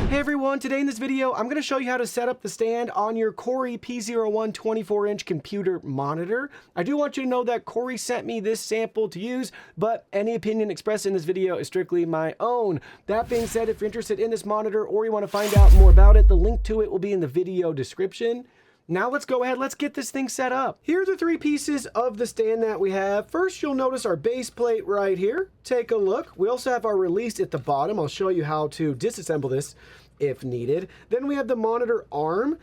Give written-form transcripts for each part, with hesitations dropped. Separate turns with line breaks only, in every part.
Hey everyone, today in this video, I'm going to show you how to set up the stand on your KOORUI P01 24-inch computer monitor. I do want you to know that KOORUI sent me this sample to use, but any opinion expressed in this video is strictly my own. That being said, if you're interested in this monitor or you want to find out more about it, the link to it will be in the video description. Now let's go ahead, let's get this thing set up. Here are the three pieces of the stand that we have. First, you'll notice our base plate right here. Take a look. We also have our release at the bottom. I'll show you how to disassemble this if needed. Then we have the monitor arm.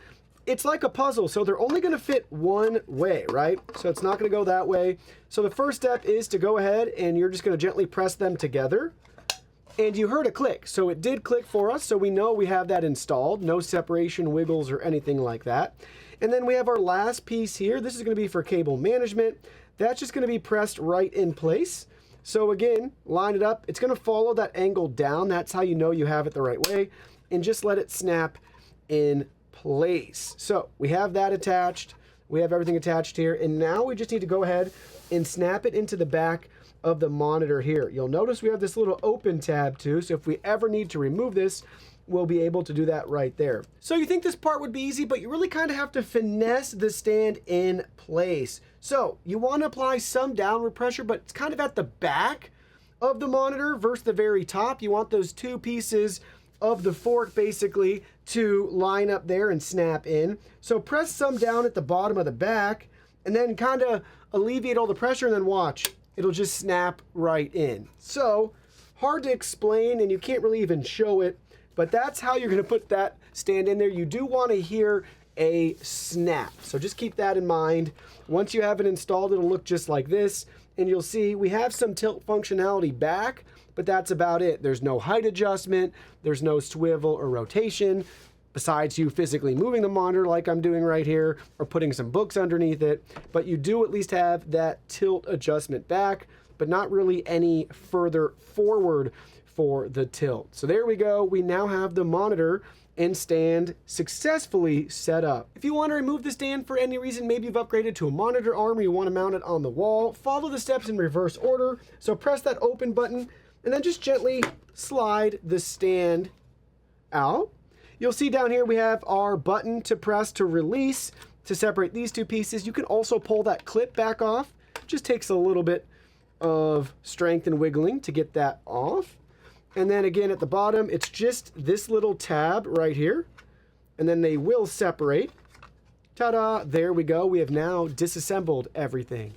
It's like a puzzle, so they're only gonna fit one way, right? So it's not gonna go that way. So the first step is to go ahead and you're just gonna gently press them together. And you heard a click, so it did click for us, so we know we have that installed. No separation, wiggles, or anything like that. And then we have our last piece here. This is gonna be for cable management. That's just gonna be pressed right in place. So again, line it up. It's gonna follow that angle down. That's how you know you have it the right way. And just let it snap in place. So we have that attached. We have everything attached here. And now we just need to go ahead and snap it into the back of the monitor here. You'll notice we have this little open tab too. So if we ever need to remove this, we'll be able to do that right there. So you think this part would be easy, but you really kind of have to finesse the stand in place. So you want to apply some downward pressure, but it's kind of at the back of the monitor versus the very top. You want those two pieces of the fork basically to line up there and snap in. So press some down at the bottom of the back and then kind of alleviate all the pressure and then watch. It'll just snap right in. So hard to explain and you can't really even show it, but that's how you're gonna put that stand in there. You do want to hear a snap. So just keep that in mind. Once you have it installed, it'll look just like this. And you'll see we have some tilt functionality back, but that's about it. There's no height adjustment. There's no swivel or rotation, besides you physically moving the monitor like I'm doing right here, or putting some books underneath it. But you do at least have that tilt adjustment back, but not really any further forward for the tilt. So there we go. We now have the monitor and stand successfully set up. If you want to remove the stand for any reason, maybe you've upgraded to a monitor arm or you want to mount it on the wall, follow the steps in reverse order. So press that open button and then just gently slide the stand out. You'll see down here we have our button to press to release to separate these two pieces. You can also pull that clip back off. It just takes a little bit of strength and wiggling to get that off. And then again at the bottom, it's just this little tab right here. And then they will separate. Ta-da, there we go. We have now disassembled everything.